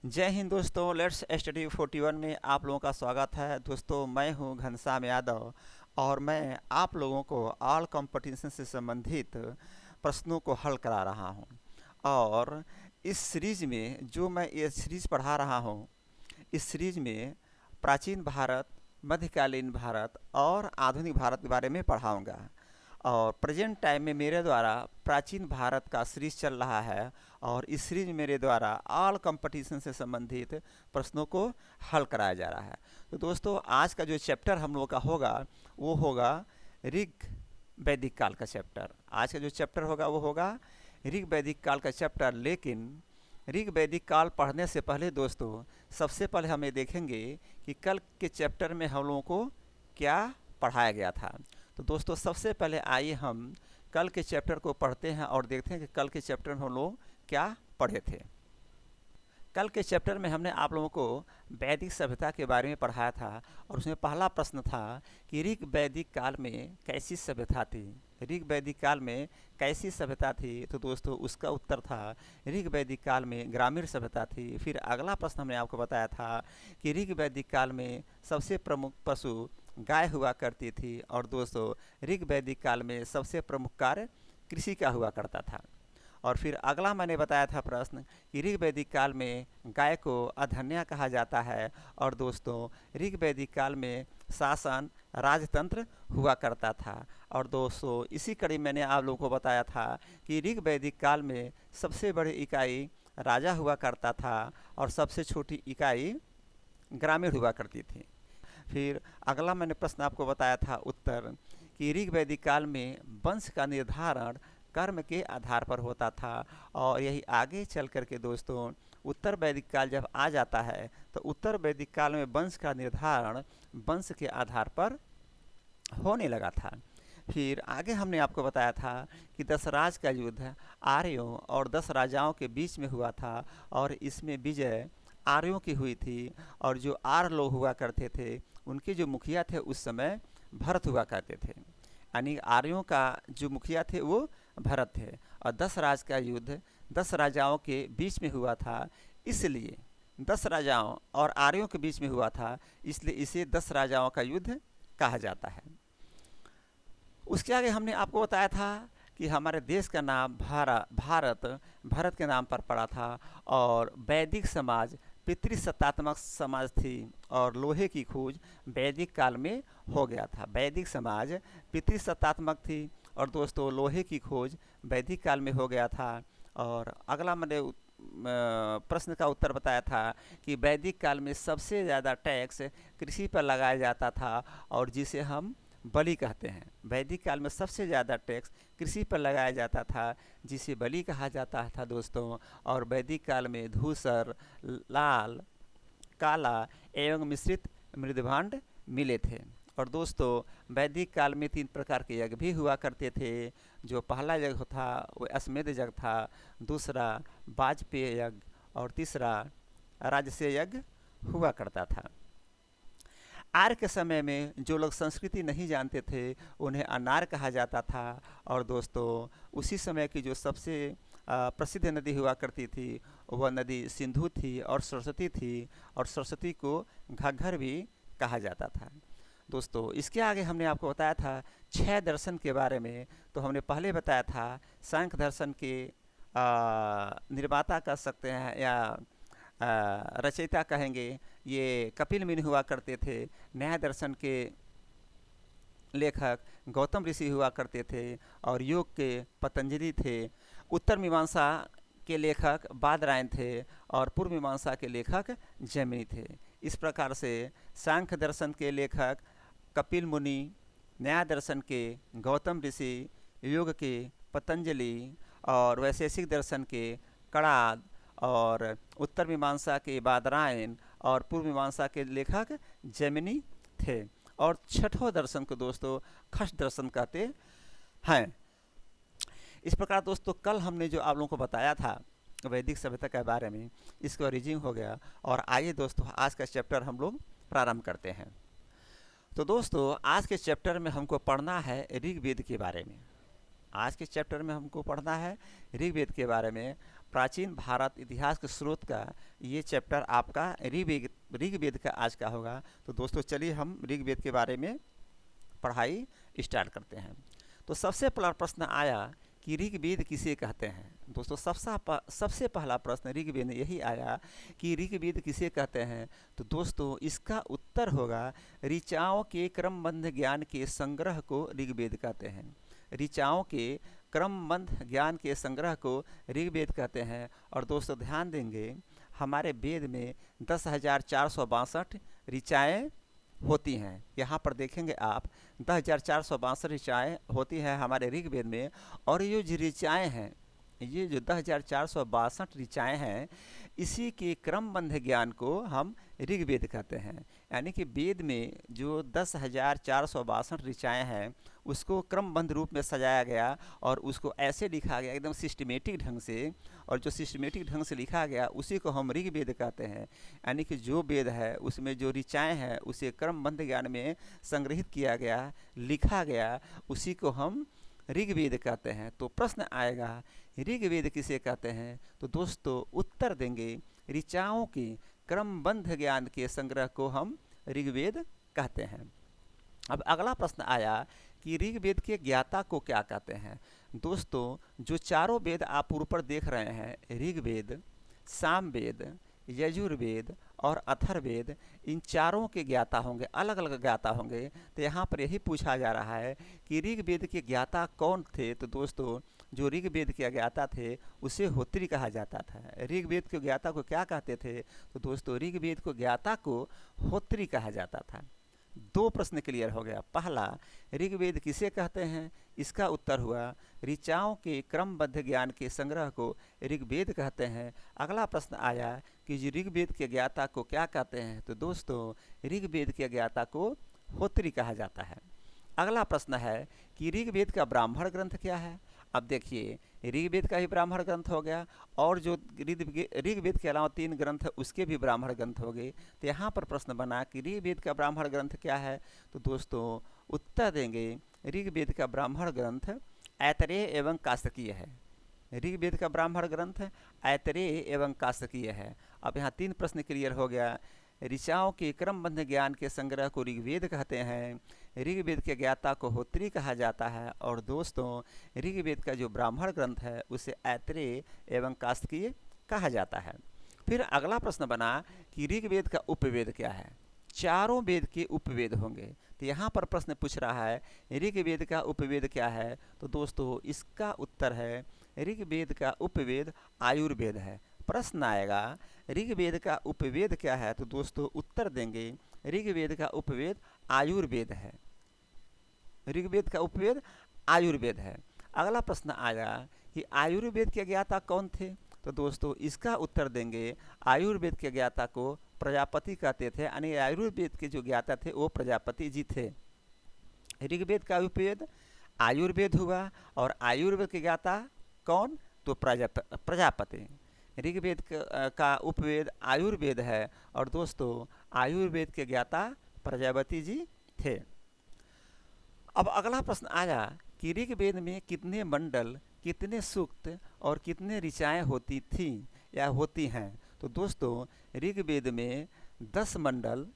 जय हिंद दोस्तों। Let's study 41 में आप लोगों का स्वागत है। दोस्तों, मैं हूं घनश्याम यादव और मैं आप लोगों को ऑल कंपटीशन से संबंधित प्रश्नों को हल करा रहा हूं। और इस सीरीज में जो मैं ये सीरीज पढ़ा रहा हूं, इस सीरीज में प्राचीन भारत, मध्यकालीन भारत और आधुनिक भारत के बारे में पढ़ाऊंगा। और प्रेजेंट टाइम में मेरे द्वारा प्राचीन भारत का सीरीज चल रहा है और इस सीरीज में मेरे द्वारा ऑल कंपटीशन से संबंधित प्रश्नों को हल कराया जा रहा है। तो दोस्तों, आज का जो चैप्टर हम लोग का होगा वो होगा ऋग वैदिक काल का चैप्टर। आज का जो चैप्टर होगा वो होगा ऋग वैदिक काल का चैप्टर। लेकिन ऋग वैदिक काल पढ़ने से पहले दोस्तों, सबसे पहले हम ये देखेंगे कि कल के चैप्टर में हम लोगों को क्या पढ़ाया गया था। तो दोस्तों, सबसे पहले आइए हम कल के चैप्टर को पढ़ते हैं और देखते हैं कि कल के चैप्टर में हम लोग क्या पढ़े थे। कल के चैप्टर में हमने आप लोगों को वैदिक सभ्यता के बारे में पढ़ाया था और उसमें पहला प्रश्न था कि ऋग वैदिक काल में कैसी सभ्यता थी। ऋग वैदिक काल में कैसी सभ्यता थी? तो दोस्तों, उसका उत्तर था ऋग वैदिक काल में ग्रामीण सभ्यता थी। फिर अगला प्रश्न हमने आपको बताया था कि ऋग वैदिक काल में सबसे प्रमुख पशु गाय हुआ करती थी। और दोस्तों, ऋग वैदिक काल में सबसे प्रमुख कार्य कृषि का हुआ करता था। और फिर अगला मैंने बताया था प्रश्न कि ऋग वैदिक काल में गाय को अधन्या कहा जाता है। और दोस्तों, ऋग वैदिक काल में शासन राजतंत्र हुआ करता था। और दोस्तों, इसी कड़ी मैंने आप लोगों को बताया था कि ऋग वैदिक काल में सबसे बड़ी इकाई राजा हुआ करता था और सबसे छोटी इकाई ग्रामीण हुआ करती थी। फिर अगला मैंने प्रश्न आपको बताया था उत्तर कि ऋग वैदिक काल में वंश का निर्धारण कर्म के आधार पर होता था। और यही आगे चल करके दोस्तों, उत्तर वैदिक काल जब आ जाता है तो उत्तर वैदिक काल में वंश का निर्धारण वंश के आधार पर होने लगा था। फिर आगे हमने आपको बताया था कि दशराज का युद्ध आर्यों और 10 राजाओं के बीच में हुआ था और इसमें विजय आर्यों की हुई थी। और जो आर्य लोग हुआ करते थे उनके जो मुखिया थे उस समय भरत हुआ करते थे। यानी आर्यों का जो मुखिया थे वो भरत थे। और 10 राज का युद्ध 10 राजाओं के बीच में हुआ था, इसलिए 10 राजाओं और आर्यों के बीच में हुआ था, इसलिए इसे 10 राजाओं का युद्ध कहा जाता है। उसके आगे हमने आपको बताया था कि हमारे देश का नाम भारत भरत के नाम पर पड़ा था। और वैदिक समाज पितृसत्तात्मक समाज थी और लोहे की खोज वैदिक काल में हो गया था। वैदिक समाज पितृसत्तात्मक थी और दोस्तों, लोहे की खोज वैदिक काल में हो गया था। और अगला मैंने प्रश्न का उत्तर बताया था कि वैदिक काल में सबसे ज़्यादा टैक्स कृषि पर लगाया जाता था और जिसे हम बलि कहते हैं। वैदिक काल में सबसे ज़्यादा टैक्स कृषि पर लगाया जाता था जिसे बलि कहा जाता था दोस्तों। और वैदिक काल में धूसर, लाल, काला एवं मिश्रित मृदभांड मिले थे। और दोस्तों, वैदिक काल में 3 प्रकार के यज्ञ भी हुआ करते थे। जो पहला यज्ञ था वो अश्वमेध यज्ञ था, दूसरा वाजपेय यज्ञ और तीसरा राजसूय यज्ञ हुआ करता था। आर्य के समय में जो लोग संस्कृति नहीं जानते थे उन्हें अनार्य कहा जाता था। और दोस्तों, उसी समय की जो सबसे प्रसिद्ध नदी हुआ करती थी वह नदी सिंधु थी और सरस्वती थी। और सरस्वती को घग्गर भी कहा जाता था। दोस्तों, इसके आगे हमने आपको बताया था 6 दर्शन के बारे में। तो हमने पहले बताया था सांख्य दर्शन के निर्माता कह सकते हैं या रचयिता कहेंगे, ये कपिल मुनि हुआ करते थे। न्याय दर्शन के लेखक गौतम ऋषि हुआ करते थे और योग के पतंजलि थे। उत्तर मीमांसा के लेखक बादरायण थे और पूर्व मीमांसा के लेखक जैमिनी थे। इस प्रकार से सांख्य दर्शन के लेखक कपिल मुनि, न्याय दर्शन के गौतम ऋषि, योग के पतंजलि और वैशेषिक दर्शन के कणाद और उत्तर मीमांसा के बादरायण और पूर्व मीमांसा के लेखक जैमिनी थे। और छठों दर्शन को दोस्तों खश दर्शन कहते हैं। इस प्रकार दोस्तों, कल हमने जो आप लोगों को बताया था वैदिक सभ्यता के बारे में, इसका रिव्यू हो गया। और आइए दोस्तों, आज का चैप्टर हम लोग प्रारंभ करते हैं। तो दोस्तों, आज के चैप्टर में हमको पढ़ना है ऋग्वेद के बारे में। आज के चैप्टर में हमको पढ़ना है ऋग्वेद के बारे में। प्राचीन भारत इतिहास के स्रोत का ये चैप्टर आपका ऋग्वेद का आज का होगा। तो दोस्तों चलिए हम ऋग्वेद के बारे में पढ़ाई स्टार्ट करते हैं। तो सबसे पहला प्रश्न आया कि ऋग्वेद किसे कहते हैं। दोस्तों सबसे पहला प्रश्न ऋग्वेद में यही आया कि ऋग्वेद किसे कहते हैं। तो दोस्तों इसका उत्तर होगा ऋचाओं के क्रमबद्ध ज्ञान के संग्रह को ऋग्वेद कहते हैं। ऋचाओं के क्रमबद्ध ज्ञान के संग्रह को ऋग्वेद कहते हैं। और दोस्तों ध्यान देंगे हमारे वेद में 10,462 ऋचाएँ होती हैं। यहाँ पर देखेंगे आप 10,462 ऋचाएँ होती हैं हमारे ऋग्वेद में। और ये जो ऋचाएँ हैं, ये जो 10,462 ऋचाएँ हैं, इसी के क्रमबद्ध ज्ञान को हम ऋग्वेद कहते हैं। यानी कि वेद में जो 10,462 ऋचाएँ हैं उसको क्रमबद्ध रूप में सजाया गया और उसको ऐसे लिखा गया एकदम सिस्टमेटिक ढंग से। और जो सिस्टमेटिक ढंग से लिखा गया उसी को हम ऋग्वेद कहते हैं। यानी कि जो वेद है उसमें जो ऋचाएँ हैं उसे क्रमबद्ध ज्ञान में संग्रहित किया गया, लिखा गया, उसी को हम ऋग्वेद कहते हैं। तो प्रश्न आएगा ऋग्वेद किसे कहते हैं। तो दोस्तों उत्तर देंगे ऋचाओं के क्रमबद्ध ज्ञान के संग्रह को हम ऋग्वेद कहते हैं। अब अगला प्रश्न आया कि ऋग्वेद के ज्ञाता को क्या कहते हैं। दोस्तों जो चारों वेद आप ऊपर देख रहे हैं, ऋग्वेद, सामवेद, यजुर्वेद और अथर्ववेद, इन चारों के ज्ञाता होंगे, अलग अलग ज्ञाता होंगे। तो यहाँ पर यही पूछा जा रहा है कि ऋग्वेद के ज्ञाता कौन थे। तो दोस्तों जो ऋग्वेद के ज्ञाता थे उसे होत्री कहा जाता था। ऋग्वेद के ज्ञाता को क्या कहते थे। तो दोस्तों ऋग्वेद को ज्ञाता को होत्री कहा जाता था। दो प्रश्न क्लियर हो गया। पहला ऋग्वेद किसे कहते हैं, इसका उत्तर हुआ ऋचाओं के क्रमबद्ध ज्ञान के संग्रह को ऋग्वेद कहते हैं। अगला प्रश्न आया कि ऋग्वेद के ज्ञाता को क्या कहते हैं। तो दोस्तों ऋग्वेद के ज्ञाता को होत्री कहा जाता है। अगला प्रश्न है कि ऋग्वेद का ब्राह्मण ग्रंथ क्या है। अब देखिए ऋग्वेद का ही ब्राह्मण ग्रंथ हो गया और जो ऋग्वेद के अलावा 3 ग्रंथ है उसके भी ब्राह्मण ग्रंथ हो गए। तो यहाँ पर प्रश्न बना कि ऋग्वेद का ब्राह्मण ग्रंथ क्या है। तो दोस्तों उत्तर देंगे ऋग्वेद का ब्राह्मण ग्रंथ ऐतरेय एवं कास्यकीय है। ऋग्वेद का ब्राह्मण ग्रंथ ऐतरेय एवं कास्यकीय है। अब यहाँ 3 प्रश्न क्लियर हो गया। ऋचाओं के क्रमबद्ध ज्ञान के संग्रह को ऋग्वेद कहते हैं, ऋग्वेद के ज्ञाता को होत्री कहा जाता है और दोस्तों ऋग्वेद का जो ब्राह्मण ग्रंथ है उसे ऐतरेय एवं कास्यकीय कहा जाता है। फिर अगला प्रश्न बना कि ऋग्वेद का उपवेद क्या है। चारों वेद के उपवेद होंगे। तो यहाँ पर प्रश्न पूछ रहा है ऋग्वेद का उपवेद क्या है। तो दोस्तों इसका उत्तर है ऋग्वेद का उपवेद आयुर्वेद है। प्रश्न आएगा ऋग्वेद का उपवेद क्या है। तो दोस्तों उत्तर देंगे ऋग्वेद का उपवेद आयुर्वेद है। ऋग्वेद का उपवेद आयुर्वेद है। अगला प्रश्न आया कि आयुर्वेद के ज्ञाता कौन थे। तो दोस्तों इसका उत्तर देंगे आयुर्वेद के ज्ञाता को प्रजापति कहते थे। यानी आयुर्वेद के जो ज्ञाता थे वो प्रजापति जी थे। ऋग्वेद का उपवेद आयुर्वेद हुआ और आयुर्वेद के ज्ञाता कौन। तो प्रजापति। ऋग्वेद का उपवेद आयुर्वेद है और दोस्तों आयुर्वेद के ज्ञाता प्रजापति जी थे। अब अगला प्रश्न आया कि ऋग्वेद में कितने मंडल, कितने सूक्त और कितने ऋचाएँ होती थीं या होती हैं। तो दोस्तों ऋग्वेद में 10 मंडल,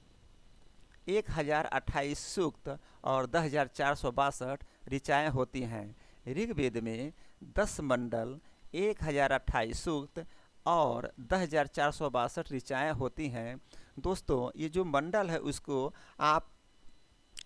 1028 सूक्त और 10,462 ऋचाएँ होती हैं। ऋग्वेद में 10 मंडल, 1028 सूक्त और 10,462 ऋचाएँ होती हैं। दोस्तों ये जो मंडल है उसको आप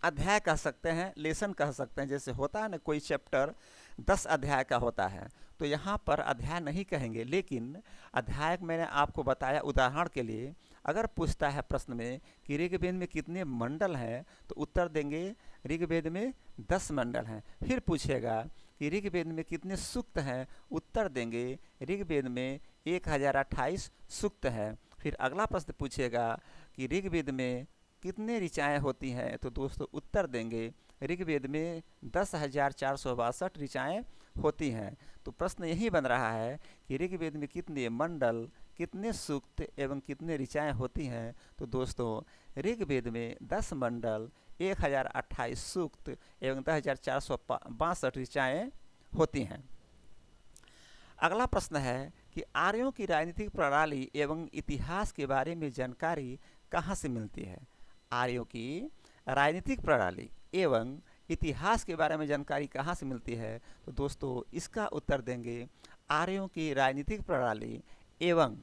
अध्याय कह सकते हैं, लेसन कह सकते हैं। जैसे होता है ना कोई चैप्टर 10 अध्याय का होता है, तो यहाँ पर अध्याय नहीं कहेंगे, लेकिन अध्याय मैंने आपको बताया उदाहरण के लिए। अगर पूछता है प्रश्न में कि ऋग्वेद में कितने मंडल हैं, तो उत्तर देंगे ऋग्वेद में 10 मंडल हैं। फिर पूछेगा कि ऋग्वेद में कितने सूक्त हैं, उत्तर देंगे ऋग्वेद में 1028 सूक्त हैं। फिर अगला प्रश्न पूछेगा कि ऋग्वेद में कितने ऋचाएँ होती हैं, तो दोस्तों उत्तर देंगे ऋग्वेद में 10,462 ऋचाएँ होती हैं। तो प्रश्न यही बन रहा है कि ऋग्वेद में कितने मंडल, कितने सूक्त एवं कितने ऋचाएँ होती हैं। तो दोस्तों ऋग्वेद में 10 मंडल, 1028 सूक्त एवं 10,462 ऋचाएँ होती हैं। अगला प्रश्न है कि आर्यों की राजनीतिक प्रणाली एवं इतिहास के बारे में जानकारी कहाँ से मिलती है। आर्यों की राजनीतिक प्रणाली एवं इतिहास के बारे में जानकारी कहाँ से मिलती है, तो दोस्तों इसका उत्तर देंगे आर्यों की राजनीतिक प्रणाली एवं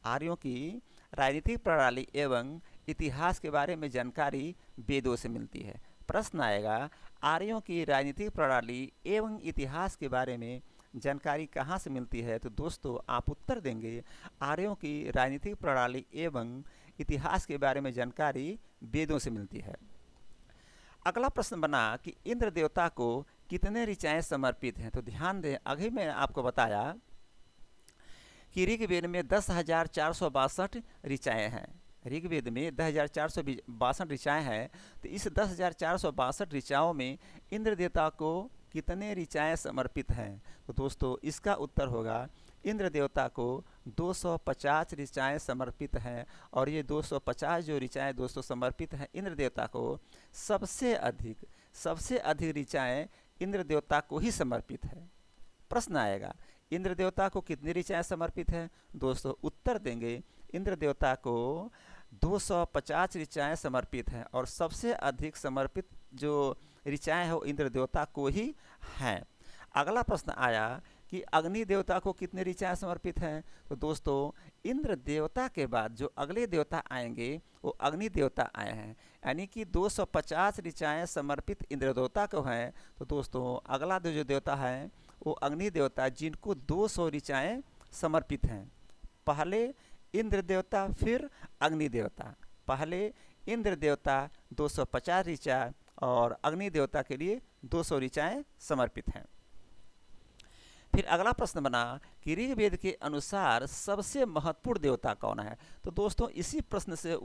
आर्यों की राजनीतिक प्रणाली एवं इतिहास के बारे में जानकारी वेदों से मिलती है। प्रश्न आएगा आर्यों की राजनीतिक प्रणाली एवं इतिहास के बारे में जानकारी कहाँ से मिलती है, तो दोस्तों आप उत्तर देंगे आर्यों की राजनीतिक प्रणाली एवं इतिहास के बारे में जानकारी वेदों से मिलती है। अगला प्रश्न बना कि इंद्र देवता को कितने ऋचाएं समर्पित हैं, तो ध्यान दें अभी मैंने आपको बताया कि ऋग्वेद में 10,462 ऋचाएँ हैं। ऋग्वेद में 10,462 ऋचाएँ हैं, तो इस 10,462 ऋचाओं में इंद्र देवता को कितने ऋचाएँ समर्पित हैं, तो दोस्तों इसका उत्तर होगा इंद्र देवता को 250 ऋचाएँ समर्पित हैं। और ये 250 जो ऋचाएँ दोस्तों समर्पित हैं इंद्र देवता को, सबसे अधिक ऋचाएँ इंद्र देवता को ही समर्पित है। प्रश्न आएगा इंद्र देवता को कितनी ऋचाएँ समर्पित हैं, दोस्तों उत्तर देंगे इंद्र देवता को 250 ऋचाएँ समर्पित हैं और सबसे अधिक समर्पित जो ऋचाएँ हैं वो इंद्र देवता को ही हैं। अगला प्रश्न आया कि अग्नि देवता को कितने ऋचाएँ समर्पित हैं, तो दोस्तों इंद्र देवता के बाद जो अगले देवता आएंगे वो अग्नि देवता आए हैं, यानी कि 250 ऋचाएँ समर्पित इंद्र देवता को हैं। तो दोस्तों अगला जो देवता है वो अग्नि देवता जिनको 200 ऋचाएँ समर्पित हैं। पहले इंद्र देवता फिर अग्नि देवता, पहले इंद्र देवता 250 ऋचा और अग्नि देवता के लिए 200 ऋचाएँ समर्पित हैं। फिर अगला प्रश्न बना कि ऋग्वेद के अनुसार सबसे महत्वपूर्ण देवता कौन है, तो दोस्तों इसी प्रश्न से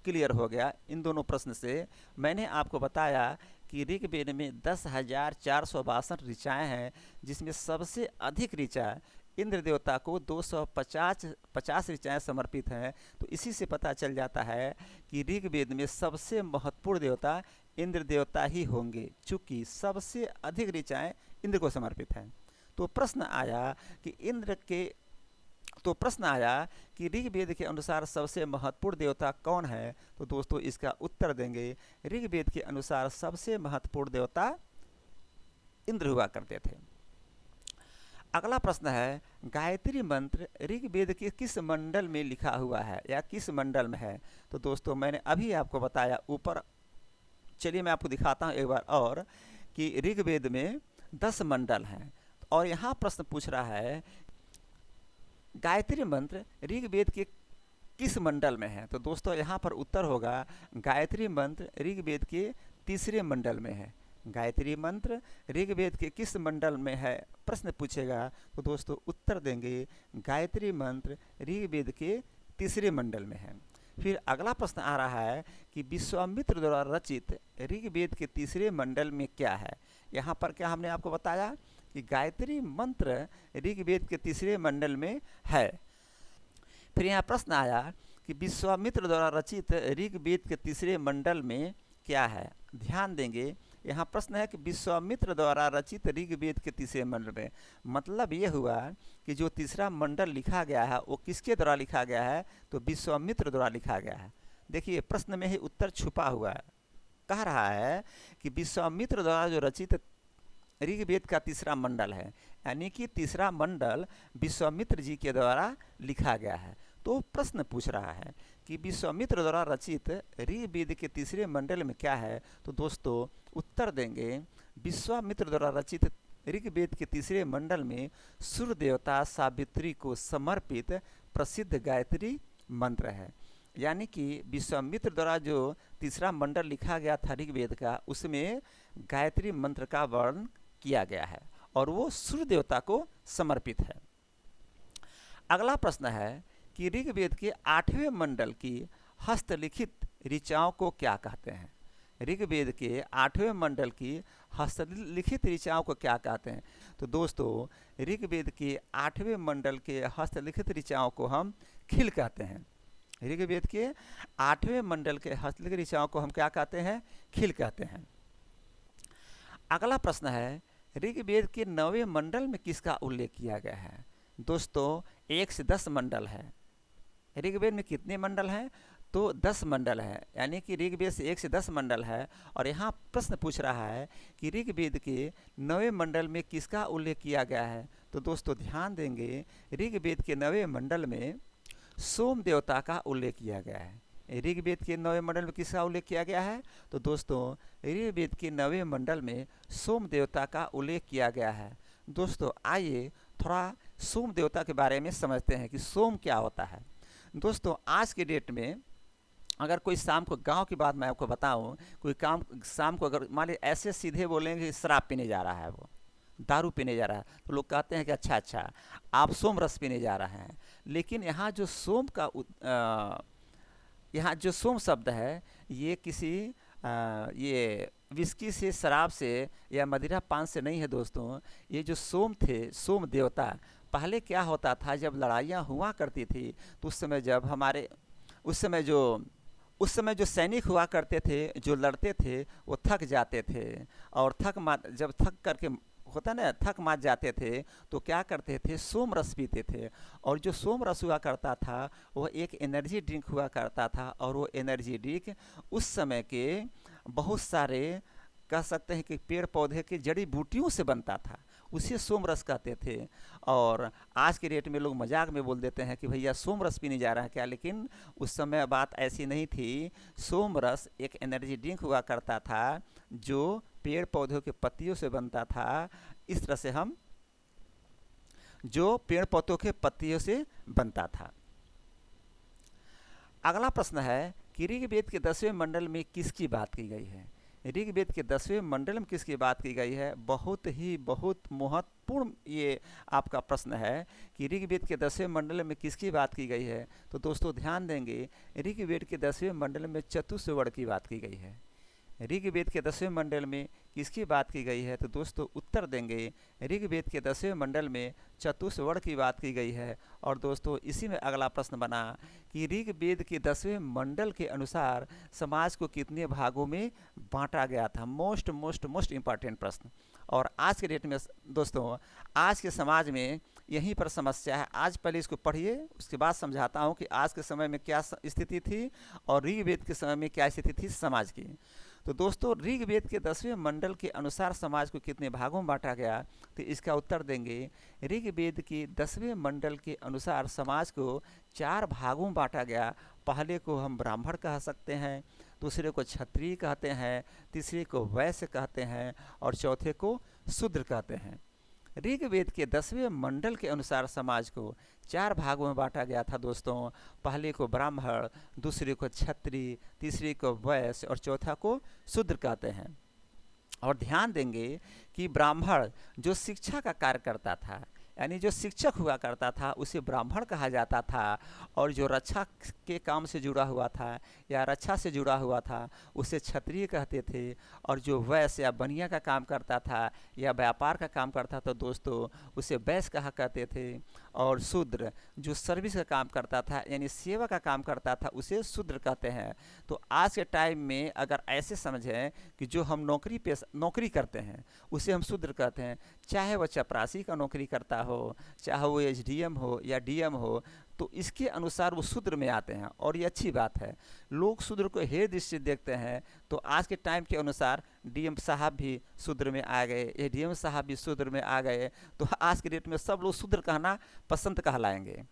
क्लियर हो गया। इन दोनों प्रश्न से मैंने आपको बताया कि ऋग्वेद में 10,462 ऋचाएँ हैं, जिसमें सबसे अधिक ऋचा इंद्र देवता को 250 ऋचाएँ समर्पित हैं। तो इसी से पता चल जाता है कि ऋग्वेद में सबसे महत्वपूर्ण देवता इंद्र देवता ही होंगे, चूँकि सबसे अधिक ऋचाएँ इंद्र को समर्पित हैं। तो प्रश्न आया कि ऋग्वेद के अनुसार सबसे महत्वपूर्ण देवता कौन है, तो दोस्तों इसका उत्तर देंगे ऋग्वेद के अनुसार सबसे महत्वपूर्ण देवता इंद्र हुआ करते थे। अगला प्रश्न है गायत्री मंत्र ऋग्वेद के किस मंडल में लिखा हुआ है या किस मंडल में है, तो दोस्तों मैंने अभी आपको बताया ऊपर, चलिए मैं आपको दिखाता हूँ एक बार और कि ऋग्वेद में 10 मंडल हैं और यहाँ प्रश्न पूछ रहा है गायत्री मंत्र ऋग्वेद के किस मंडल में है, तो दोस्तों यहाँ पर उत्तर होगा गायत्री मंत्र ऋग्वेद के तीसरे मंडल में है। गायत्री मंत्र ऋग्वेद के किस मंडल में है प्रश्न पूछेगा, तो दोस्तों उत्तर देंगे गायत्री मंत्र ऋग्वेद के तीसरे मंडल में है। फिर अगला प्रश्न आ रहा है कि विश्वामित्र द्वारा रचित ऋग्वेद के तीसरे मंडल में क्या है। यहाँ पर क्या हमने आपको बताया कि गायत्री मंत्र ऋग्वेद के तीसरे मंडल में है। फिर यहाँ प्रश्न आया कि विश्वामित्र द्वारा रचित ऋग्वेद के तीसरे मंडल में क्या है। ध्यान देंगे यहाँ प्रश्न है कि विश्वामित्र द्वारा रचित ऋग्वेद के तीसरे मंडल में, मतलब ये हुआ कि जो तीसरा मंडल लिखा गया है वो किसके द्वारा लिखा गया है, तो विश्वामित्र द्वारा लिखा गया है। देखिए प्रश्न में ही उत्तर छुपा हुआ है, कह रहा है कि विश्वामित्र द्वारा जो रचित ऋग्वेद का तीसरा मंडल है, यानी कि तीसरा मंडल विश्वामित्र जी के द्वारा लिखा गया है। तो प्रश्न पूछ रहा है कि विश्वामित्र द्वारा रचित ऋग्वेद के तीसरे मंडल में क्या है, तो दोस्तों उत्तर देंगे विश्वामित्र द्वारा रचित ऋग्वेद के तीसरे मंडल में सूर्य देवता सावित्री को समर्पित प्रसिद्ध गायत्री मंत्र है। यानी कि विश्वामित्र द्वारा जो तीसरा मंडल लिखा गया था ऋग्वेद का, उसमें गायत्री मंत्र का वर्णन किया गया है और वो सूर्य देवता को समर्पित है। अगला प्रश्न है कि ऋग्वेद के 8वें मंडल की हस्तलिखित ऋचाओं को क्या कहते हैं। ऋग्वेद के 8वें मंडल की हस्तलिखित ऋचाओं को क्या कहते हैं, तो दोस्तों ऋग्वेद के 8वें मंडल के हस्तलिखित ऋचाओं को हम खिल कहते हैं। ऋग्वेद के 8वें मंडल के हस्तलिखित ऋचाओं को हम क्या कहते हैं, खिल कहते हैं। अगला प्रश्न है ऋग्वेद के 9वें मंडल में किसका उल्लेख किया गया है। दोस्तों 1 से 10 मंडल है। ऋग्वेद में कितने मंडल हैं? तो 10 मंडल है, यानी कि ऋग्वेद से 1 से 10 मंडल है। और यहाँ प्रश्न पूछ रहा है कि ऋग्वेद के 9वें मंडल में किसका उल्लेख किया गया है? तो दोस्तों ध्यान देंगे, ऋग्वेद के 9वें मंडल में सोम देवता का उल्लेख किया गया है। ऋग्वेद के 9वें मंडल में किसका उल्लेख किया गया है? तो दोस्तों ऋग्वेद के 9वें मंडल में सोम देवता का उल्लेख किया गया है। दोस्तों आइए थोड़ा सोम देवता के बारे में समझते हैं कि सोम क्या होता है। दोस्तों आज के डेट में अगर कोई शाम को, गांव की बात मैं आपको बताऊं, कोई काम शाम को अगर मान लीजिए ऐसे सीधे बोलेंगे कि शराब पीने जा रहा है, वो दारू पीने जा रहा है, तो लोग कहते हैं कि अच्छा अच्छा आप सोम रस पीने जा रहे हैं। लेकिन यहाँ जो सोम का यहाँ जो सोम शब्द है ये किसी ये विस्की से, शराब से या मदिरा पान से नहीं है दोस्तों। ये जो सोम थे, सोम देवता, पहले क्या होता था जब लड़ाइयाँ हुआ करती थी तो उस समय जो सैनिक हुआ करते थे, जो लड़ते थे, वो थक जाते थे। और जब थक करके होता ना, थक मात जाते थे तो क्या करते थे? सोम रस पीते थे। और जो सोम रस हुआ करता था वह एक एनर्जी ड्रिंक हुआ करता था। और वो एनर्जी ड्रिंक उस समय के बहुत सारे, कह सकते हैं कि पेड़ पौधे की जड़ी बूटियों से बनता था, उसे सोम रस कहते थे। और आज के डेट में लोग मजाक में बोल देते हैं कि भैया सोम रस पीने जा रहा है क्या, लेकिन उस समय बात ऐसी नहीं थी। सोम रस एक एनर्जी ड्रिंक हुआ करता था जो पेड़ पौधों के पत्तियों से बनता था। इस तरह से जो पेड़ पौधों के पत्तियों से बनता था। अगला प्रश्न है कि ऋग्वेद के 10वें मंडल में किसकी बात की गई है? ऋग्वेद के 10वें मंडल में किसकी बात की गई है? बहुत महत्वपूर्ण ये आपका प्रश्न है कि ऋग्वेद के 10वें मंडल में किसकी बात की गई है। तो दोस्तों ध्यान देंगे, ऋग्वेद के 10वें मंडल में चतुस्वर्ण की बात की गई है। ऋग्वेद के 10वें मंडल में किसकी बात की गई है? तो दोस्तों उत्तर देंगे, ऋग्वेद के 10वें मंडल में चतुस्वर्ण की बात की गई है। और दोस्तों इसी में अगला प्रश्न बना कि ऋग्वेद के 10वें मंडल के अनुसार समाज को कितने भागों में बांटा गया था? मोस्ट इम्पॉर्टेंट प्रश्न। और आज के डेट में दोस्तों, आज के समाज में यहीं पर समस्या है। आज पहले इसको पढ़िए, उसके बाद समझाता हूँ कि आज के समय में क्या स्थिति थी और ऋग्वेद के समय में क्या स्थिति थी समाज की। तो दोस्तों ऋग्वेद के 10वें मंडल के अनुसार समाज को कितने भागों में बांटा गया? तो इसका उत्तर देंगे, ऋग्वेद के 10वें मंडल के अनुसार समाज को 4 भागों में बांटा गया। पहले को हम ब्राह्मण कह सकते हैं, दूसरे को क्षत्रिय कहते हैं, तीसरे को वैश्य कहते हैं और चौथे को शूद्र कहते हैं। ऋग्वेद के 10वें मंडल के अनुसार समाज को 4 भागों में बांटा गया था दोस्तों। पहले को ब्राह्मण, दूसरे को क्षत्रिय, तीसरे को वैश्य और चौथा को शूद्र कहते हैं। और ध्यान देंगे कि ब्राह्मण जो शिक्षा का कार्य करता था, यानी जो शिक्षक हुआ करता था, उसे ब्राह्मण कहा जाता था। और जो रक्षा के काम से जुड़ा हुआ था या रक्षा से जुड़ा हुआ था उसे क्षत्रिय कहते थे। और जो वैश्य या बनिया का काम करता था या व्यापार का काम करता था दोस्तों, उसे वैश्य कहा करते थे। और शूद्र जो सर्विस का काम करता था यानी सेवा का काम करता था उसे शूद्र कहते हैं। तो आज के टाइम में अगर ऐसे समझें कि जो हम नौकरी करते हैं उसे हम शूद्र कहते हैं, चाहे वह चपरासी का नौकरी करता हो, चाहे वो एसडीएम हो या डीएम हो, तो इसके अनुसार वो शूद्र में आते हैं। और ये अच्छी बात है, लोग शूद्र को हे दृष्टि देखते हैं। तो आज के टाइम के अनुसार डीएम साहब भी शूद्र में आ गए, एडीएम साहब भी शूद्र में आ गए। तो आज के डेट में सब लोग शूद्र कहना पसंद कहलाएंगे।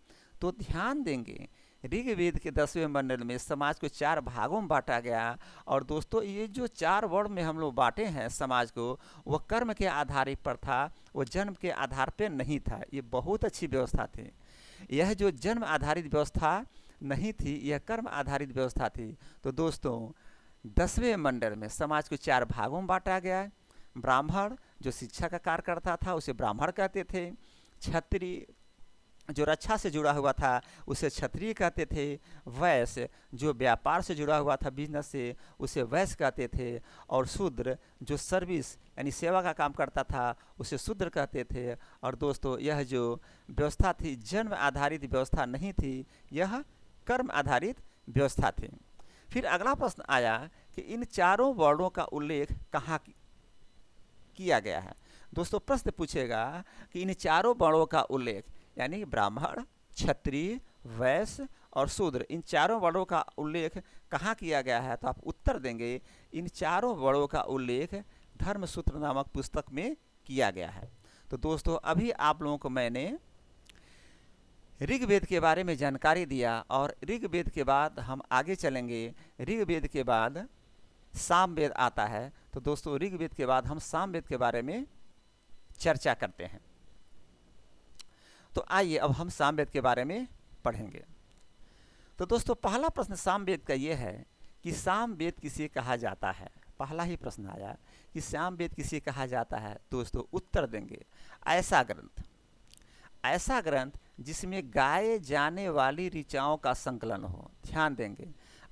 तो ध्यान देंगे, ऋग्वेद के 10वें मंडल में समाज को 4 भागों में बांटा गया। और दोस्तों ये जो 4 वर्ण में हम लोग बांटे हैं समाज को, वह कर्म के आधार पर था, वो जन्म के आधार पर नहीं था। ये बहुत अच्छी व्यवस्था थी। यह जो जन्म आधारित व्यवस्था नहीं थी, यह कर्म आधारित व्यवस्था थी। तो दोस्तों 10वें मंडल में समाज को 4 भागों में बांटा गया। ब्राह्मण जो शिक्षा का कार्य करता था उसे ब्राह्मण कहते थे, क्षत्रिय जो रक्षा से जुड़ा हुआ था उसे क्षत्रिय कहते थे, वैश्य जो व्यापार से जुड़ा हुआ था बिजनेस से उसे वैश्य कहते थे, और शूद्र जो सर्विस यानी सेवा का काम करता था उसे शूद्र कहते थे। और दोस्तों यह जो व्यवस्था थी जन्म आधारित व्यवस्था नहीं थी, यह कर्म आधारित व्यवस्था थी। फिर अगला प्रश्न आया कि इन चारों वर्णों का उल्लेख कहाँ किया गया है। दोस्तों प्रश्न पूछेगा कि इन चारों वर्णों का उल्लेख, यानी ब्राह्मण, क्षत्रिय, वैश्य और शूद्र, इन चारों वर्णों का उल्लेख कहाँ किया गया है? तो आप उत्तर देंगे इन चारों वर्णों का उल्लेख धर्मसूत्र नामक पुस्तक में किया गया है। तो दोस्तों अभी आप लोगों को मैंने ऋग्वेद के बारे में जानकारी दिया और ऋग्वेद के बाद हम आगे चलेंगे। ऋग्वेद के बाद सामवेद आता है। तो दोस्तों ऋग्वेद के बाद हम सामवेद के बारे में चर्चा करते हैं। तो आइए अब हम सामवेद के बारे में पढ़ेंगे। तो दोस्तों पहला प्रश्न सामवेद का ये है कि सामवेद किसे कहा जाता है। पहला ही प्रश्न आया कि सामवेद किसे कहा जाता है। दोस्तों उत्तर देंगे ऐसा ग्रंथ जिसमें गाए जाने वाली ऋचाओं का संकलन हो। ध्यान देंगे,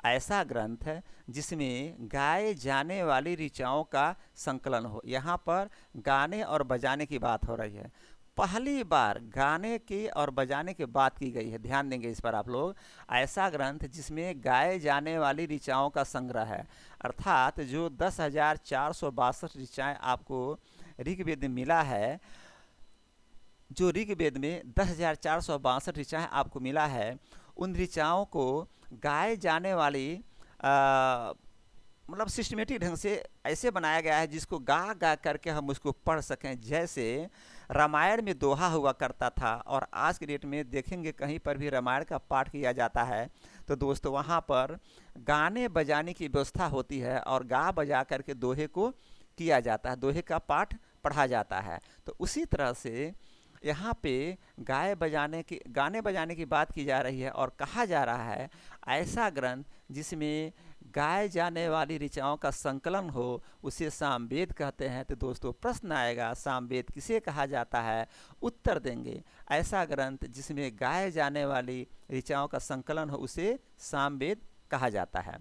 ऐसा ग्रंथ है जिसमें गाए जाने वाली ऋचाओं का संकलन हो। यहाँ पर गाने और बजाने की बात हो रही है। पहली बार गाने की और बजाने की बात की गई है। ध्यान देंगे इस पर आप लोग। ऐसा ग्रंथ जिसमें गाए जाने वाली ऋचाओं का संग्रह है, अर्थात जो 10,462 ऋचाएँ आपको ऋग्वेद में मिला है, जो ऋग्वेद में 10,462 ऋचाएँ आपको मिला है, उन ऋचाओं को गाए जाने वाली मतलब सिस्टमेटिक ढंग से ऐसे बनाया गया है जिसको गा गा करके हम उसको पढ़ सकें। जैसे रामायण में दोहा हुआ करता था और आज के डेट में देखेंगे कहीं पर भी रामायण का पाठ किया जाता है तो दोस्तों वहाँ पर गाने बजाने की व्यवस्था होती है और गा बजा करके दोहे को किया जाता है, दोहे का पाठ पढ़ा जाता है। तो उसी तरह से यहाँ पे गाने बजाने की बात की जा रही है और कहा जा रहा है ऐसा ग्रंथ जिसमें गाए जाने वाली ऋचाओं का संकलन हो उसे सामवेद कहते हैं। तो दोस्तों प्रश्न आएगा सामवेद किसे कहा जाता है? उत्तर देंगे ऐसा ग्रंथ जिसमें गाए जाने वाली ऋचाओं का संकलन हो उसे सामवेद कहा जाता है।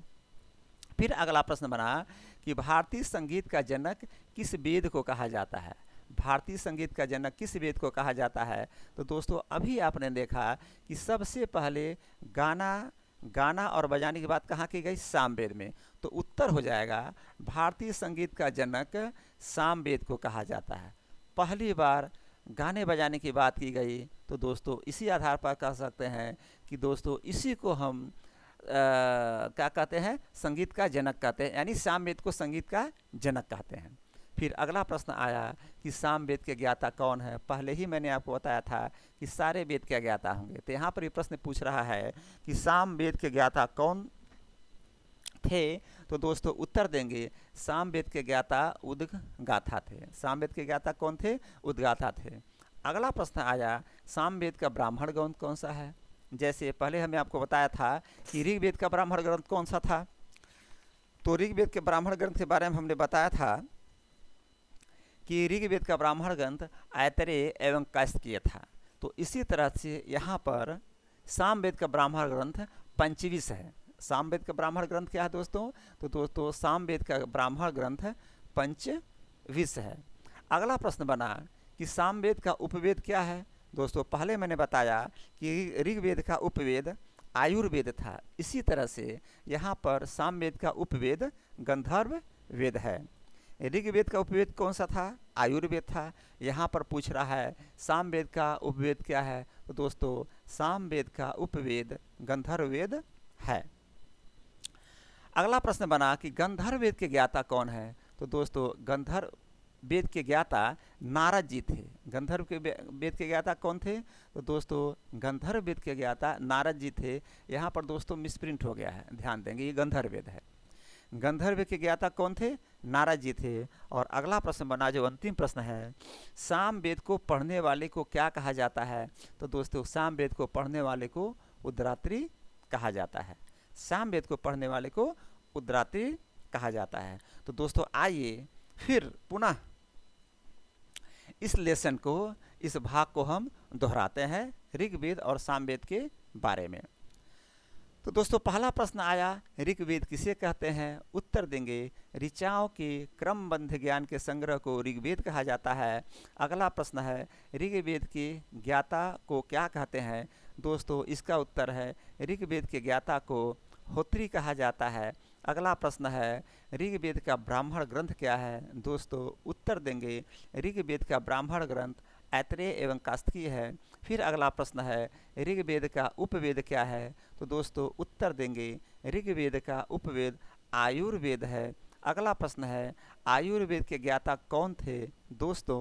फिर अगला प्रश्न बना कि भारतीय संगीत का जनक किस वेद को कहा जाता है? भारतीय संगीत का जनक किस वेद को कहा जाता है? तो दोस्तों अभी आपने देखा कि सबसे पहले गाना और बजाने की बात कहाँ की गई? सामवेद में। तो उत्तर हो जाएगा भारतीय संगीत का जनक सामवेद को कहा जाता है। पहली बार गाने बजाने की बात की गई तो दोस्तों इसी आधार पर कह सकते हैं कि दोस्तों इसी को हम क्या कहते हैं? संगीत का जनक कहते हैं, यानी सामवेद को संगीत का जनक कहते हैं। फिर अगला प्रश्न आया कि सामवेद के ज्ञाता कौन है? पहले ही मैंने आपको बताया था कि सारे वेद के ज्ञाता होंगे। तो यहाँ पर ये प्रश्न पूछ रहा है कि सामवेद के ज्ञाता कौन थे? तो दोस्तों उत्तर देंगे सामवेद के ज्ञाता उद्गाथा थे। सामवेद के ज्ञाता कौन थे? उद्गाथा थे। अगला प्रश्न आया सामवेद का ब्राह्मण ग्रंथ कौन सा है? जैसे पहले हमें आपको बताया था कि ऋग्वेद का ब्राह्मण ग्रंथ कौन सा था। तो ऋग्वेद के ब्राह्मण ग्रंथ के बारे में हमने बताया था कि ऋग्वेद का ब्राह्मण ग्रंथ ऐतरेय एवं कैस्कीय था। तो इसी तरह से यहाँ पर सामवेद का ब्राह्मण ग्रंथ पंचविश है। सामवेद का ब्राह्मण ग्रंथ क्या है दोस्तों? तो दोस्तों सामवेद का ब्राह्मण ग्रंथ पंचविश है। अगला प्रश्न बना कि सामवेद का उपवेद क्या है? दोस्तों पहले मैंने बताया कि ऋग्वेद का उपवेद आयुर्वेद था। इसी तरह से यहाँ पर सामवेद का उपवेद गंधर्व वेद है। ऋग्वेद का उपवेद कौन सा था? आयुर्वेद था। यहाँ पर पूछ रहा है सामवेद का उपवेद क्या है? तो दोस्तों सामवेद का उपवेद गंधर्व वेद है। अगला प्रश्न बना कि गंधर्व वेद के ज्ञाता कौन है? तो दोस्तों गंधर्व वेद के ज्ञाता नारद जी थे। गंधर्व के वेद के ज्ञाता कौन थे? तो दोस्तों गंधर्व वेद के ज्ञाता नारद जी थे। यहाँ पर दोस्तों मिसप्रिंट हो गया है, ध्यान देंगे, ये गंधर्व वेद है। गंधर्व के ज्ञाता कौन थे? नारद जी थे। और अगला प्रश्न बना जो अंतिम प्रश्न है, सामवेद को पढ़ने वाले को क्या कहा जाता है? तो दोस्तों सामवेद को पढ़ने वाले को उद्रात्री कहा जाता है। सामवेद को पढ़ने वाले को उद्रात्री कहा जाता है। तो दोस्तों आइए फिर पुनः इस लेसन को, इस भाग को हम दोहराते हैं ऋग्वेद और सामवेद के बारे में। तो दोस्तों पहला प्रश्न आया ऋग्वेद किसे कहते हैं? उत्तर देंगे ऋचाओं के क्रमबद्ध ज्ञान के संग्रह को ऋग्वेद कहा जाता है। अगला प्रश्न है ऋग्वेद के ज्ञाता को क्या कहते हैं? दोस्तों इसका उत्तर है ऋग्वेद के ज्ञाता को होत्री कहा जाता है। अगला प्रश्न है ऋग्वेद का ब्राह्मण ग्रंथ क्या है? दोस्तों उत्तर देंगे ऋग्वेद का ब्राह्मण ग्रंथ ऐतरेय एवं कास्तकीय है। फिर अगला प्रश्न है ऋग्वेद का उपवेद क्या है? तो दोस्तों उत्तर देंगे ऋग्वेद का उपवेद आयुर्वेद है। अगला प्रश्न है आयुर्वेद के ज्ञाता कौन थे? दोस्तों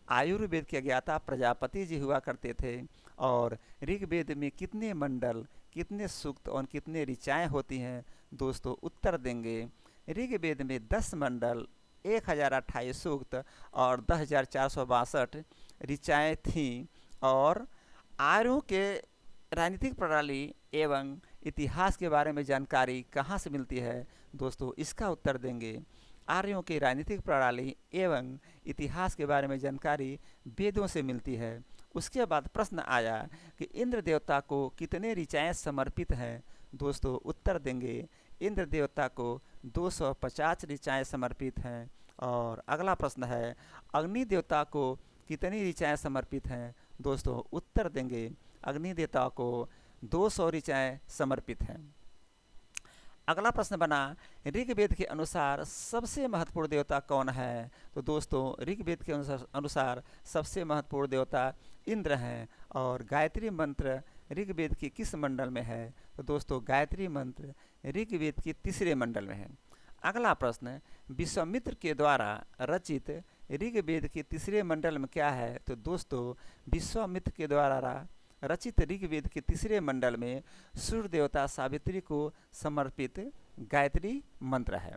आयुर्वेद के ज्ञाता प्रजापति जी हुआ करते थे। और ऋग्वेद में कितने मंडल, कितने सूक्त और कितने ऋचाएँ होती हैं? दोस्तों उत्तर देंगे ऋग्वेद में 10 मंडल, 1028 सूक्त और 10,462 ऋचाएँ थीं। और आर्यों के राजनीतिक प्रणाली एवं इतिहास के बारे में जानकारी कहाँ से मिलती है? दोस्तों इसका उत्तर देंगे आर्यों की राजनीतिक प्रणाली एवं इतिहास के बारे में जानकारी वेदों से मिलती है। उसके बाद प्रश्न आया कि इंद्र देवता को कितने ऋचाएँ समर्पित हैं? दोस्तों उत्तर देंगे इंद्र देवता को 250 ऋचाएँ समर्पित हैं। और अगला प्रश्न है अग्नि देवता को कितनी ऋचाएँ समर्पित हैं? दोस्तों उत्तर देंगे अग्नि देवता को 200 ऋचाएँ समर्पित हैं। अगला प्रश्न बना ऋग्वेद के अनुसार सबसे महत्वपूर्ण देवता कौन है? तो दोस्तों ऋग्वेद के अनुसार सबसे महत्वपूर्ण देवता इंद्र हैं। और गायत्री मंत्र ऋग्वेद के किस मंडल में है? तो दोस्तों गायत्री मंत्र ऋग्वेद के 3रे मंडल में है। अगला प्रश्न विश्वामित्र के द्वारा रचित ऋग्वेद के 3रे मंडल में क्या है? तो दोस्तों विश्वामित्र के द्वारा रचित ऋग्वेद के 3रे मंडल में सूर्य देवता सावित्री को समर्पित गायत्री मंत्र है।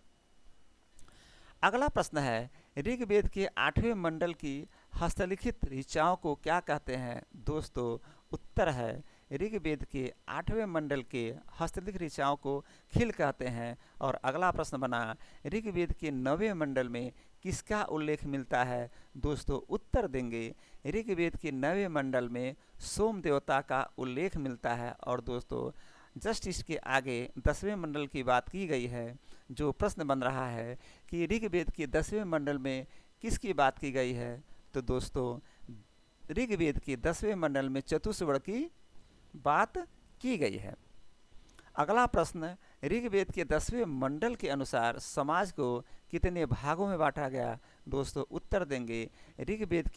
अगला प्रश्न है ऋग्वेद के 8वें मंडल की हस्तलिखित ऋचाओं को क्या कहते हैं? दोस्तों उत्तर है ऋग्वेद के 8वें मंडल के हस्तलिखित ऋचाओं को खिल कहते हैं। और अगला प्रश्न बना ऋग्वेद के 9वें मंडल में किसका उल्लेख मिलता है? दोस्तों उत्तर देंगे ऋग्वेद के 9वें मंडल में सोम देवता का उल्लेख मिलता है। और दोस्तों जस्ट इसके आगे 10वें मंडल की बात की गई है। जो प्रश्न बन रहा है कि ऋग्वेद के 10वें मंडल में किसकी बात की गई है? तो दोस्तों ऋग्वेद के 10वें मंडल में चतुष्वर्ण की बात की गई है। अगला प्रश्न ऋग्वेद के 10वें मंडल के अनुसार समाज को कितने भागों में बांटा गया? दोस्तों उत्तर देंगे ऋग्वेद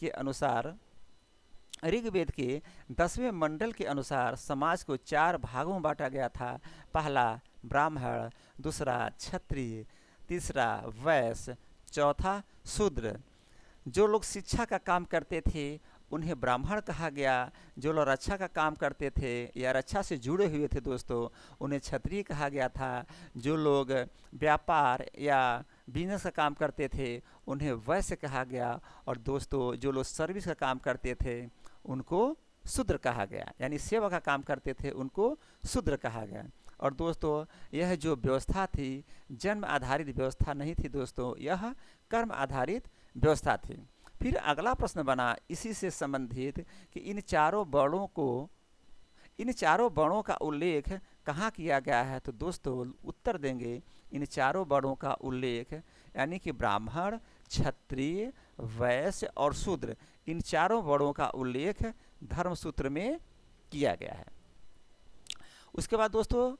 के 10वें मंडल के अनुसार समाज को 4 भागों में बांटा गया था। पहला ब्राह्मण, दूसरा क्षत्रिय, तीसरा वैश्य, चौथा शूद्र। जो लोग शिक्षा का काम करते थे उन्हें ब्राह्मण कहा गया। जो लोग रक्षा का काम करते थे या रक्षा से जुड़े हुए थे दोस्तों उन्हें क्षत्रिय कहा गया था। जो लोग व्यापार या बिजनेस का काम करते थे उन्हें वैश्य कहा गया। और दोस्तों जो लोग सर्विस का काम करते थे उनको शूद्र कहा गया, यानी सेवा का काम करते थे उनको शूद्र कहा गया। और दोस्तों यह जो व्यवस्था थी जन्म आधारित व्यवस्था नहीं थी दोस्तों, यह कर्म आधारित व्यवस्था थी। फिर अगला प्रश्न बना इसी से संबंधित कि इन चारों वर्णों का उल्लेख कहाँ किया गया है? तो दोस्तों उत्तर देंगे इन चारों वर्णों का उल्लेख यानी कि ब्राह्मण, क्षत्रिय, वैश्य और शूद्र, इन चारों वर्णों का उल्लेख धर्मसूत्र में किया गया है। उसके बाद दोस्तों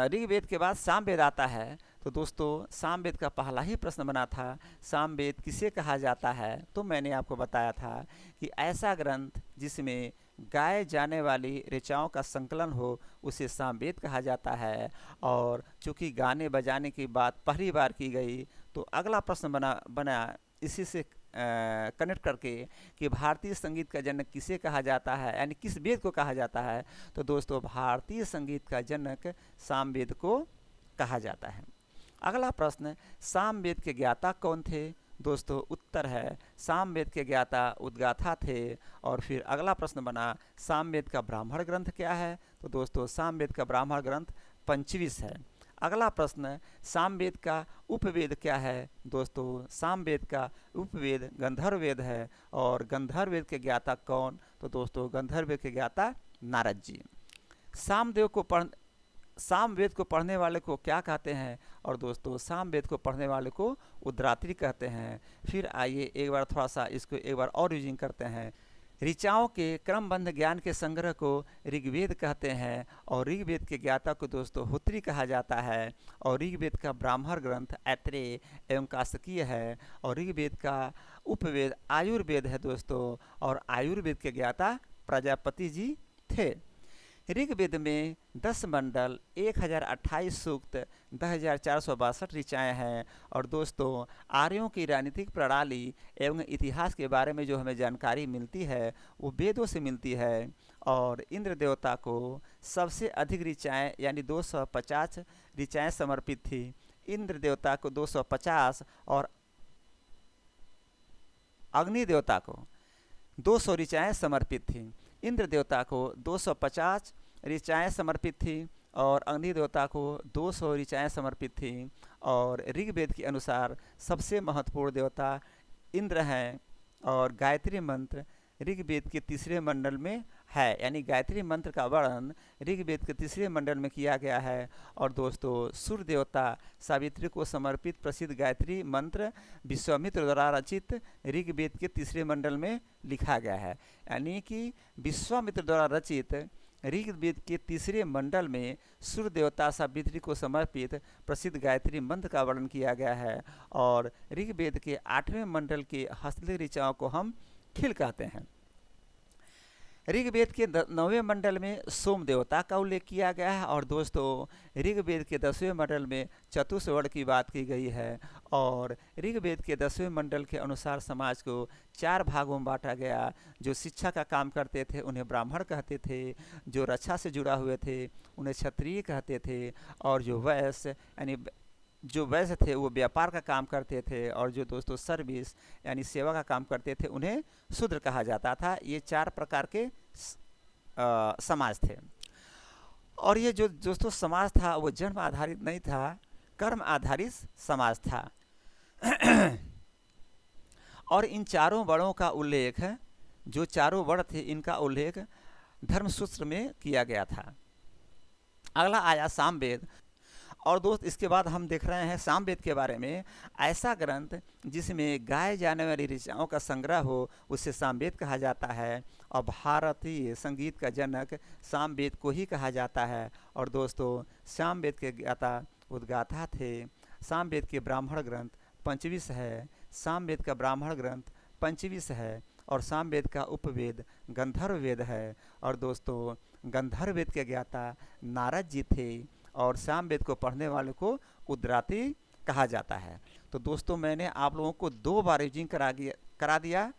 ऋग्वेद के बाद सामवेद आता है। तो दोस्तों सामवेद का पहला ही प्रश्न बना था सामवेद किसे कहा जाता है? तो मैंने आपको बताया था कि ऐसा ग्रंथ जिसमें गाए जाने वाली ऋचाओं का संकलन हो उसे सामवेद कहा जाता है। और चूँकि गाने बजाने की बात पहली बार की गई तो अगला प्रश्न बना इसी से कनेक्ट करके कि भारतीय संगीत का जनक किसे कहा जाता है, यानी किस वेद को कहा जाता है? तो दोस्तों भारतीय संगीत का जनक सामवेद को कहा जाता है। अगला प्रश्न सामवेद के ज्ञाता कौन थे? दोस्तों उत्तर है सामवेद के ज्ञाता उद्गाथा थे। और फिर अगला प्रश्न बना सामवेद का ब्राह्मण ग्रंथ क्या है? तो दोस्तों सामवेद का ब्राह्मण ग्रंथ पंचविश है। अगला प्रश्न सामवेद का उपवेद क्या है? दोस्तों सामवेद का उपवेद गंधर्व वेद है। और गंधर्व वेद के ज्ञाता कौन? तो दोस्तों गंधर्व वेद के ज्ञाता नारद जी। सामवेद को पढ़ने वाले को क्या कहते हैं? और दोस्तों सामवेद को पढ़ने वाले को उद्रात्री कहते हैं। फिर आइए एक बार थोड़ा सा इसको एक बार और यूजिंग करते हैं। ऋचाओं के क्रमबद्ध ज्ञान के संग्रह को ऋग्वेद कहते हैं। और ऋग्वेद के ज्ञाता को दोस्तों होत्री कहा जाता है। और ऋग्वेद का ब्राह्मण ग्रंथ ऐतरेय एवं कास्तकीय है। और ऋग्वेद का उपवेद आयुर्वेद है दोस्तों, और आयुर्वेद के ज्ञाता प्रजापति जी थे। ऋग्वेद में 10 मंडल, 1028 सूक्त, 2462 ऋचाएँ हैं। और दोस्तों आर्यों की राजनीतिक प्रणाली एवं इतिहास के बारे में जो हमें जानकारी मिलती है वो वेदों से मिलती है। और इंद्र देवता को सबसे अधिक ऋचाएँ यानी 250 ऋचाएँ समर्पित थी। इंद्र देवता को 250 और अग्नि देवता को 200 ऋचाएँ समर्पित थी। इंद्र देवता को 250 ऋचाएँ समर्पित थी और अग्नि देवता को 200 ऋचाएँ समर्पित थी। और ऋग्वेद के अनुसार सबसे महत्वपूर्ण देवता इंद्र हैं। और गायत्री मंत्र ऋग्वेद के तीसरे मंडल में है, यानी गायत्री मंत्र का वर्णन ऋग्वेद के तीसरे मंडल में किया गया है। और दोस्तों सूर्य देवता सावित्री को समर्पित प्रसिद्ध गायत्री मंत्र विश्वामित्र द्वारा रचित ऋग्वेद के तीसरे मंडल में लिखा गया है। यानी कि विश्वामित्र द्वारा रचित ऋग्वेद के तीसरे मंडल में सूर्य देवता सावित्री को समर्पित प्रसिद्ध गायत्री मंत्र का वर्णन किया गया है। और ऋग्वेद के 8वें मंडल के हस्तलिखित ऋचाओं को हम खिल कहते हैं। ऋग्वेद के 9वें मंडल में सोम देवता का उल्लेख किया गया है। और दोस्तों ऋग्वेद के 10वें मंडल में चतुस्वर्ण की बात की गई है। और ऋग्वेद के 10वें मंडल के अनुसार समाज को 4 भागों में बांटा गया। जो शिक्षा का काम करते थे उन्हें ब्राह्मण कहते थे, जो रक्षा से जुड़ा हुए थे उन्हें क्षत्रिय कहते थे, और जो वैश्य यानी जो वैश्य थे वो व्यापार का काम करते थे, और जो दोस्तों सर्विस यानी सेवा का काम करते थे उन्हें शूद्र कहा जाता था। ये 4 प्रकार के समाज थे। और ये जो दोस्तों समाज था वो जन्म आधारित नहीं था, कर्म आधारित समाज था। और इन चारों वर्णों का उल्लेख, जो चारों वर्ण थे इनका उल्लेख धर्मसूत्र में किया गया था। अगला आया सामवेद। और दोस्त इसके बाद हम देख रहे हैं सामवेद के बारे में। ऐसा ग्रंथ जिसमें गाए जाने वाली ऋचाओं का संग्रह हो उसे सामवेद कहा जाता है। और भारतीय संगीत का जनक सामवेद को ही कहा जाता है। और दोस्तों सामवेद के ज्ञाता उद्गाता थे। सामवेद के ब्राह्मण ग्रंथ पंचविश है, सामवेद का ब्राह्मण ग्रंथ पंचविश है, और सामवेद का उपवेद गंधर्व वेद है। और दोस्तों गंधर्व वेद के ज्ञाता नारद जी थे। और सामवेद को पढ़ने वाले को उद्राती कहा जाता है। तो दोस्तों मैंने आप लोगों को 2 बार रिविजन करा दिया,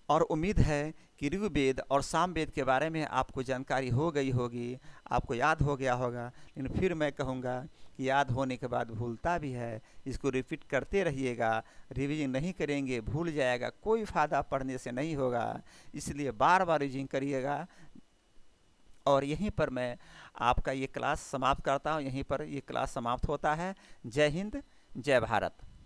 और उम्मीद है कि ऋग्वेद और सामवेद के बारे में आपको जानकारी हो गई होगी, आपको याद हो गया होगा। लेकिन फिर मैं कहूँगा कि याद होने के बाद भूलता भी है, इसको रिपीट करते रहिएगा। रिविजन नहीं करेंगे भूल जाएगा, कोई फ़ायदा पढ़ने से नहीं होगा। इसलिए बार बार रिविजन करिएगा। और यहीं पर मैं आपका ये क्लास समाप्त करता हूँ, यहीं पर ये क्लास समाप्त होता है। जय हिंद, जय भारत।